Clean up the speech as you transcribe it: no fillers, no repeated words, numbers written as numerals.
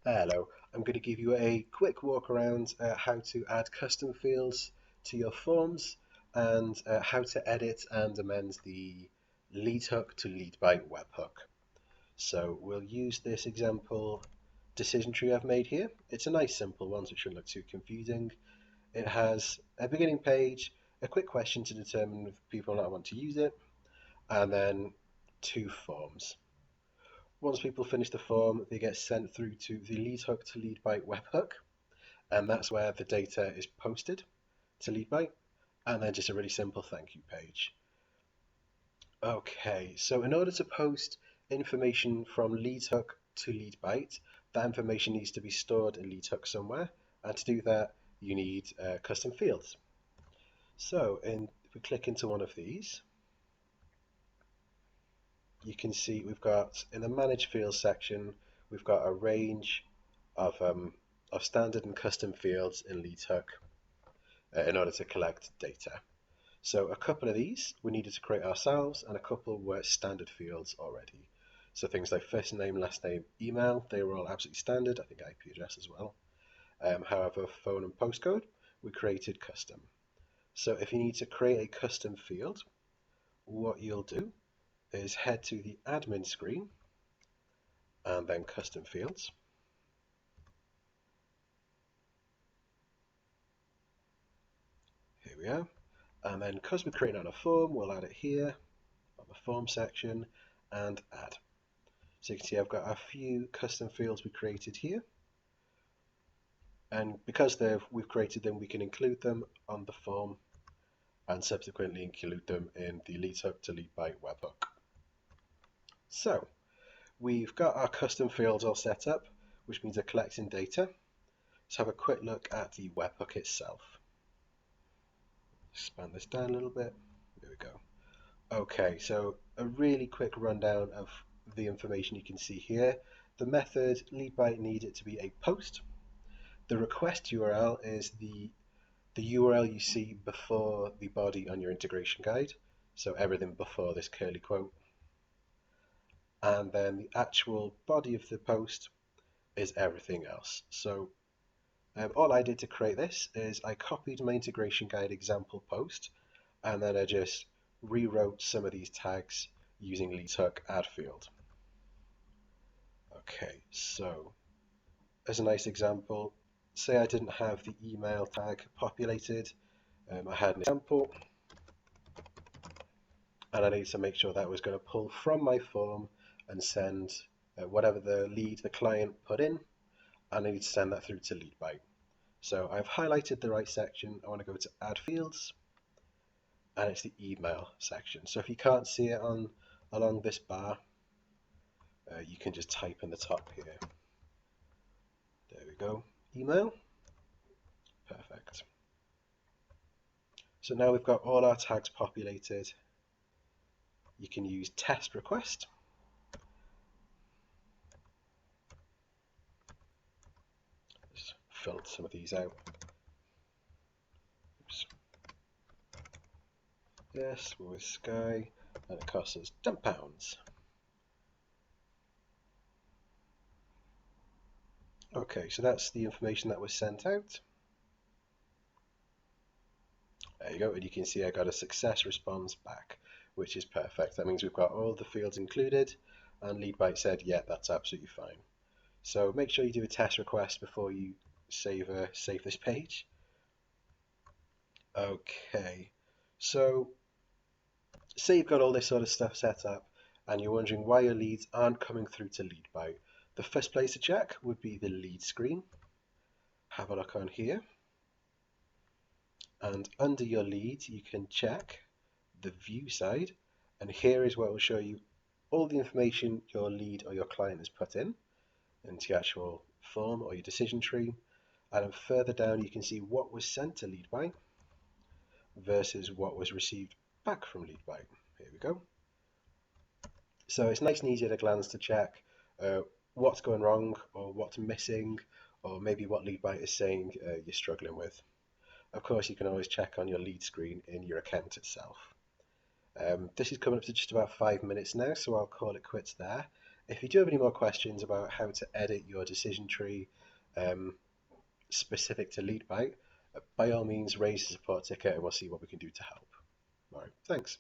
Hello, I'm going to give you a quick walk around how to add custom fields to your forms and how to edit and amend the LeadsHook to LeadByte webhook. So we'll use this example decision tree I've made here. It's a nice simple one, so it shouldn't look too confusing. It has a beginning page, a quick question to determine if people might want to use it, and then two forms. Once people finish the form, they get sent through to the LeadsHook to LeadByte webhook, and that's where the data is posted to LeadByte, and then just a really simple thank you page. Okay, so in order to post information from LeadsHook to LeadByte, that information needs to be stored in LeadsHook somewhere, and to do that, you need custom fields. So if we click into one of these, you can see we've got, in the Manage Fields section, we've got a range of standard and custom fields in LeadsHook in order to collect data. So a couple of these we needed to create ourselves, and a couple were standard fields already. So things like first name, last name, email, they were all absolutely standard, I think IP address as well. However, phone and postcode, we created custom. So if you need to create a custom field, what you'll do is head to the admin screen and then custom fields. Here we are. And then because we're creating on a form, we'll add it here on the form section and add. So you can see I've got a few custom fields we created here. And because we've created them, we can include them on the form and subsequently include them in the LeadsHook to LeadByte webhook. So we've got our custom fields all set up, which means they're collecting data. Let's have a quick look at the webhook itself. Expand this down a little bit. There we go. Okay, so a really quick rundown of the information you can see here. The method LeadByte needs it to be a post. The request URL is the URL you see before the body on your integration guide, so everything before this curly quote. And then the actual body of the post is everything else. So all I did to create this is I copied my integration guide example post, and then I just rewrote some of these tags using LeadsHook add field. Okay, so as a nice example, say I didn't have the email tag populated, I had an example, and I need to make sure that was going to pull from my form and send whatever the client put in, and I need to send that through to LeadByte. So I've highlighted the right section. I want to go to add fields, and it's the email section. So if you can't see it along this bar, you can just type in the top here. There we go, email. Perfect. So now we've got all our tags populated. You can use test request. Just fill some of these out. Oops. Yes, we're with Sky, and it costs us £10. Okay, so that's the information that was sent out. There you go, and you can see I got a success response back, which is perfect. That means we've got all the fields included, and LeadByte said, yeah, that's absolutely fine. So make sure you do a test request before you save this page. Okay, so say you've got all this sort of stuff set up, and you're wondering why your leads aren't coming through to LeadByte. The first place to check would be the lead screen. Have a look on here. And under your leads, you can check the view side. And here is where it will show you all the information your lead or your client has put in into the actual form or your decision tree. And then further down, you can see what was sent to LeadByte versus what was received back from LeadByte. Here we go. So it's nice and easy at a glance to check what's going wrong or what's missing, or maybe what LeadByte is saying you're struggling with. Of course, you can always check on your lead screen in your account itself. This is coming up to just about 5 minutes now, so I'll call it quits there. If you do have any more questions about how to edit your decision tree um, specific to LeadByte, by all means raise a support ticket and we'll see what we can do to help. All right, thanks.